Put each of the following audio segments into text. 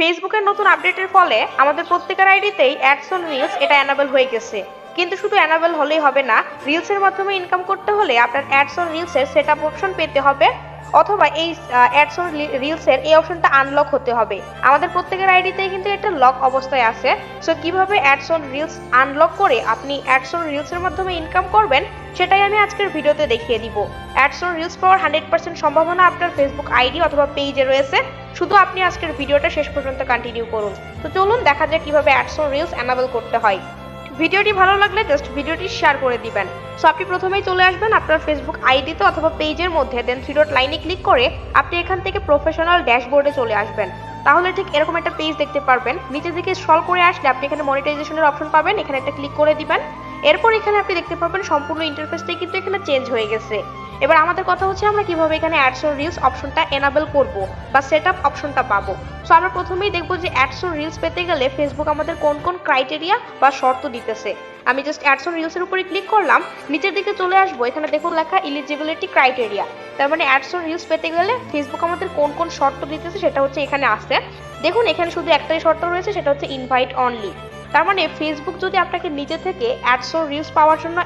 ফেসবুকের নতুন আপডেটের ফলে আমাদের প্রত্যেকের আইডিতেই অ্যাডস অন রিলস এটা এনাবেল হয়ে গেছে। কিন্তু শুধু এনাবেল হলেই হবে না, রিলসের মাধ্যমে ইনকাম করতে হলে আপনার অ্যাডস অন রিলসের সেটআপ অপশন পেতে হবে, অথবা এই অ্যাডস অন রিলসের এই অপশনটা আনলক হতে হবে। আমাদের প্রত্যেকের আইডিতেই কিন্তু এটা লক অবস্থায় আছে। সো কিভাবে অ্যাডস অন রিলস আনলক করে আপনি অ্যাডস অন রিলসের মাধ্যমে ইনকাম করবেন সেটাই আমি আজকের ভিডিওতে দেখিয়ে দিব। অ্যাডস অন রিলস পাওয়ার 100% সম্ভাবনা আপনার ফেসবুক আইডি অথবা পেজে রয়েছে। শুধু আপনি আজকের ভিডিওটা শেষ পর্যন্ত কন্টিনিউ করুন। তো চলুন দেখা যাক কিভাবে অ্যাডস অন রিলস এনাবেল করতে হয়। ভিডিওটি ভালো লাগলে জাস্ট ভিডিওটি শেয়ার করে দিবেন। সো আপনি প্রথমেই চলে আসবেন আপনার ফেসবুক আইডিতে অথবা পেজের মধ্যে, দেন 3 ডট লাইনে ক্লিক করে আপনি এখান থেকে প্রফেশনাল ড্যাশবোর্ডে চলে আসবেন। তাহলে ঠিক এরকম একটা পেজ দেখতে পারবেন। নিচের দিকে স্ক্রল করে আসলে আপনি এখানে মনিটাইজেশনের অপশন পাবেন, এখানে একটা ক্লিক করে দিবেন। এরপর এখানে আপনি দেখতে পাবেন সম্পূর্ণ ইন্টারফেসটাই কিন্তু এখানে চেঞ্জ হয়ে গেছে। এবার আমাদের কথা হচ্ছে আমরা কিভাবে এখানে অ্যাডস অন রিলস অপশনটা এনাবেল করব বা সেটআপ অপশনটা পাবো। সো আমরা প্রথমেই দেখব যে অ্যাডস অন রিলস পেতে গেলে ফেসবুক আমাদের কোন কোন ক্রাইটেরিয়া বা শর্ত দিতেছে। আমি জাস্ট অ্যাডস অন রিলসের উপরে ক্লিক করলাম, নিচের দিকে চলে আসবো, এখানে দেখুন লেখা এলিজিবিলিটি ক্রাইটেরিয়া। তার মানে অ্যাডস অন রিলস পেতে গেলে ফেসবুক আমাদের কোন কোন শর্ত দিতেছে সেটা হচ্ছে এখানে আছে। দেখুন এখানে শুধু একটাই শর্ত রয়েছে, সেটা হচ্ছে ইনভাইট অনলি। তার মানে ফেসবুক যদি আপনাকে নিজে থেকে অ্যাডস অন রিলস পাওয়ার জন্য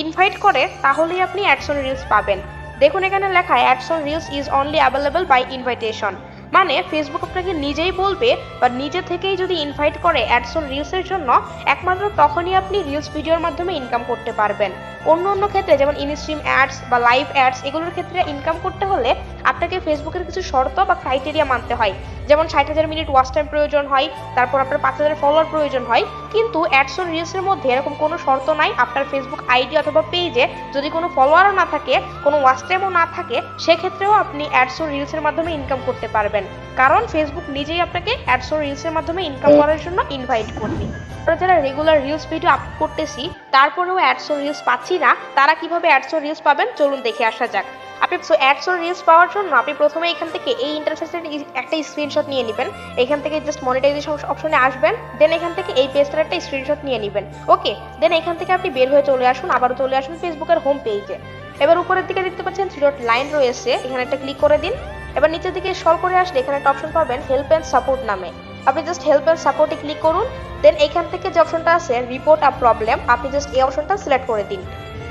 ইনভাইট করে তাহলেই আপনি অ্যাডস অন রিলস পাবেন। দেখুন এখানে লেখা ads on reels is only available by invitation. মানে ফেসবুক আপনাকে নিজেই বলবে বা নিজে থেকেই যদি ইনভাইট করে অ্যাডস অন রিলসের জন্য, একমাত্র তখনই আপনি রিলস ভিডিওর মাধ্যমে ইনকাম করতে পারবেন। অন্য ক্ষেত্রে যেমন ইনস্ট্রিম অ্যাডস বা লাইভ অ্যাডস এগুলোর ক্ষেত্রে ইনকাম করতে হলে আপনাকে ফেসবুকের কিছু শর্ত বা ক্রাইটেরিয়া মানতে হয়। যেমন 60,000 মিনিট ওয়াচ টাইম প্রয়োজন হয়, তারপর আপনার 5,000 ফলোয়ার প্রয়োজন হয়। কিন্তু অ্যাডস অন রিলসের মধ্যে এরকম কোনো শর্ত নাই। আপনার ফেসবুক আইডি অথবা পেজে যদি কোনো ফলোয়ারও না থাকে, কোনো ওয়াচ টাইমও না থাকে, সেক্ষেত্রেও আপনি অ্যাডস অন রিলসের মাধ্যমে ইনকাম করতে পারবেন। কারণ ফেসবুক নিজেই আপনাকে অ্যাডস অন রিলসের মাধ্যমে ইনকাম করার জন্য ইনভাইট করবে। আমরা যারা রেগুলার রিলস ভিডিও আপলোড করতেছি তারপরেও অ্যাডস অন রিলস পাচ্ছি না, তারা কিভাবে অ্যাডস অন রিলস পাবেন চলুন দেখে আসা যাক। আপনি অ্যাডস অন রিলস পাওয়ার জন্য আপনি প্রথমে এখান থেকে এই ইন্টারফেসের একটা স্ক্রিনশট নিয়ে নেবেন। এখান থেকে জাস্ট মনিটাইজেশন অপশনে আসবেন, দেন এখান থেকে এই পেজটার একটা স্ক্রিনশট নিয়ে নেবেন। ওকে, দেন এখান থেকে আপনি বের হয়ে চলে আসুন, আবারও চলে আসুন ফেসবুকের হোম পেজে। এবার উপরের দিকে দেখতে পাচ্ছেন 3 ডট লাইন রয়েছে, এখানে একটা ক্লিক করে দিন। এবার নিচের দিকে স্ক্রল করে আসলে এখানে একটা অপশন পাবেন হেল্প এন্ড সাপোর্ট নামে। আপনি জাস্ট হেল্প এন্ড সাপোর্টে ক্লিক করুন, দেন এখান থেকে যে অপশনটা আছে রিপোর্ট আ প্রবলেম, আপনি জাস্ট এই অপশনটা সিলেক্ট করে দিন।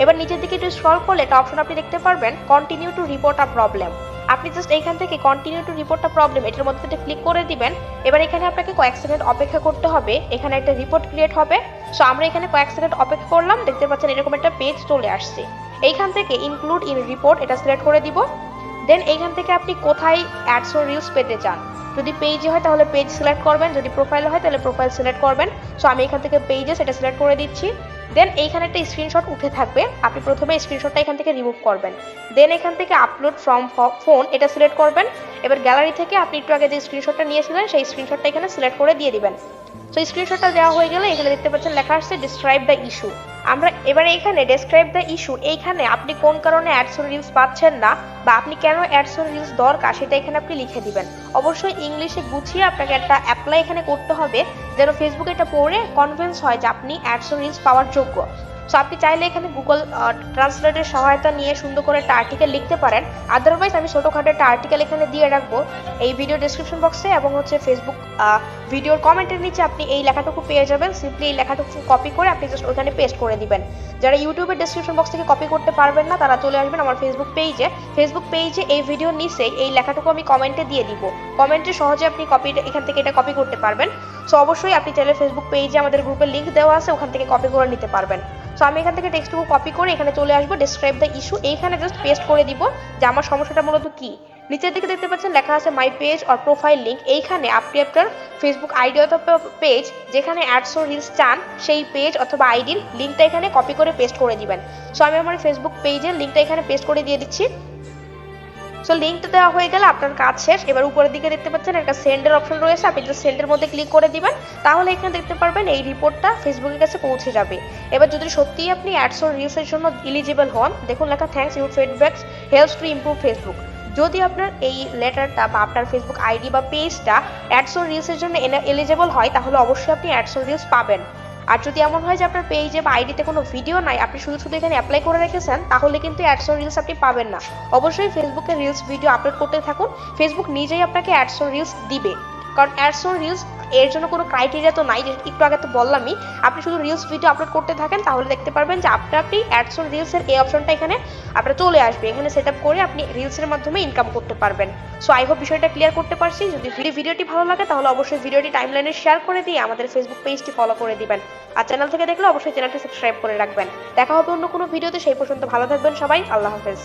এবার নিচের দিকে একটু স্ক্রল করলে একটা অপশন আপনি দেখতে পারবেন continue to report a problem. আপনি জাস্ট এইখান থেকে continue to report a problem এটার মধ্যে ক্লিক করে দিবেন। এবার এখানে আপনাকে কয়েক সেকেন্ড অপেক্ষা করতে হবে, এখানে একটা রিপোর্ট ক্রিয়েট হবে। সো আমরা এখানে কয়েক সেকেন্ড অপেক্ষা করলাম, দেখতে পাচ্ছেন এরকম একটা পেজ চলে আসছে। এইখান থেকে ইনক্লুড ইন রিপোর্ট এটা সিলেক্ট করে দিব। দেন এইখান থেকে আপনি কোথায় অ্যাডস অন রিলস পেতে চান, যদি পেজে হয় তাহলে পেজ সিলেক্ট করবেন, যদি প্রোফাইল হয় তাহলে প্রোফাইল সিলেক্ট করবেন। সো আমি এখান থেকে পেজে সেটা সিলেক্ট করে দিচ্ছি। দেন এইখানে একটা স্ক্রিনশট উঠে থাকবে, আপনি প্রথমে স্ক্রিনশটটা এখান থেকে রিমুভ করবেন। দেন এখান থেকে আপলোড ফ্রম ফোন এটা সিলেক্ট করবেন। এবার গ্যালারি থেকে আপনি একটু আগে যে স্ক্রিনশটটা নিয়েছিলেন সেই স্ক্রিনশটটা এখানে সিলেক্ট করে দিয়ে দিবেন। সো স্ক্রিনশটটা দেওয়া হয়ে গেলে এখানে দেখতে পাচ্ছেন লেখা আসছে ডিসক্রাইব দ্য ইস্যু। আমরা এবারে এখানে ডেসক্রাইব দ্য ইস্যু, এইখানে আপনি কোন কারণে অ্যাডস অন রিলস পাচ্ছেন না বা আপনি কেন অ্যাডস অন রিলস দরকার সেটা এখানে আপনি লিখে দিবেন। অবশ্যই ইংলিশে গুছিয়ে আপনাকে একটা অ্যাপ্লাই এখানে করতে হবে, যেন ফেসবুক এটা পড়ে কনভিন্স হয় যে আপনি অ্যাডস অন রিলস পাওয়ার যোগ্য। সো আপনি চাইলে এখানে গুগল ট্রান্সলেটের সহায়তা নিয়ে সুন্দর করে একটা আর্টিকেল লিখতে পারেন। আদারওয়াইজ আমি ছোটোখাটো একটা আর্টিকেল এখানে দিয়ে রাখবো এই ভিডিও ডেসক্রিপশন বক্সে, এবং হচ্ছে ফেসবুক ভিডিওর কমেন্টের নিচে আপনি এই লেখাটুকু পেয়ে যাবেন। সিম্পলি এই লেখাটুকু কপি করে আপনি জাস্ট ওখানে পেস্ট করে দিবেন। যারা ইউটিউবের ডেসক্রিপশন বক্স থেকে কপি করতে পারবেন না তারা চলে আসবেন আমার ফেসবুক পেজে এই ভিডিও নিচেই এই লেখাটুকু আমি কমেন্টে দিয়ে দিব। কমেন্টে সহজে আপনি এখান থেকে এটা কপি করতে পারবেন। সো অবশ্যই আপনি চাইলে ফেসবুক পেজে আমাদের গ্রুপের লিঙ্ক দেওয়া আছে, ওখান থেকে কপি করে নিতে পারবেন। সো আমি এখান থেকে টেক্সটটুকু কপি করে এখানে চলে আসবো ডিসক্রাইব দ্য ইস্যু, এইখানে জাস্ট পেস্ট করে দিব যে আমার সমস্যাটা মূলত কি। নিচের দিকে দেখতে পাচ্ছেন লেখা আছে my page or profile link, এইখানে আপনি আপনার ফেসবুক আইডি অথবা পেজ যেখানে অ্যাডস অন রিলস চান সেই পেজ অথবা আইডির লিঙ্কটা এখানে কপি করে পেস্ট করে দিবেন। সো আমি আমার ফেসবুক পেজের লিঙ্কটা এখানে পেস্ট করে দিয়ে দিচ্ছি। সো লিঙ্কটা দেওয়া হয়ে গেলে আপনার কাজ শেষ। এবার উপরের দিকে দেখতে পাচ্ছেন একটা সেন্ডের অপশন রয়েছে, আপনি জাস্ট সেন্ডের মধ্যে ক্লিক করে দিবেন, তাহলে এখানে দেখতে পারবেন এই রিপোর্টটা ফেসবুকের কাছে পৌঁছে যাবে। এবার যদি সত্যিই আপনি অ্যাডস অন রিলসের জন্য এলিজিবল হন, দেখুন লেখা thanks your feedbacks helps to improve Facebook. যদি আপনার এই লেটারটা বা আপনার ফেসবুক আইডি বা পেজটা অ্যাডস অন রিলসের জন্য এলিজিবল হয় তাহলে অবশ্যই আপনি অ্যাডস অন রিলস পাবেন। আর যদি এমন হয় যে আপনার পেজে বা আইডিতে কোনো ভিডিও নাই, আপনি শুধু এখানে অ্যাপ্লাই করে রেখেছেন, তাহলে কিন্তু অ্যাডস অন রিলস আপনি পাবেন না। অবশ্যই ফেসবুকে রিলস ভিডিও আপলোড করতে থাকুন, ফেসবুক নিজেই আপনাকে অ্যাডস অন রিলস দিবে। কারণ অ্যাডস অন রিলস এর জন্য কোনো ক্রাইটেরিয়া তো নাই, একটু আগে তো বললামই। আপনি শুধু রিলস ভিডিও আপলোড করতে থাকেন, তাহলে দেখতে পারবেন যে আপনি অ্যাডস অন রিলসের এই অপশনটা এখানে আপনার চলে আসবে। এখানে সেট আপ করে আপনি রিলসের মাধ্যমে ইনকাম করতে পারবেন। সো আই হোপ বিষয়টা ক্লিয়ার করতে পারছি। যদি ভিডিওটি ভালো লাগে তাহলে অবশ্যই ভিডিওটি টাইমলাইনে শেয়ার করে দিয়ে আমাদের ফেসবুক পেজটি ফলো করে দিবেন। আর চ্যানেল থেকে দেখলে অবশ্যই চ্যানেলটি সাবস্ক্রাইব করে রাখবেন। দেখা হবে অন্য কোনো ভিডিওতে, সেই পর্যন্ত ভালো থাকবেন সবাই। আল্লাহ হাফেজ।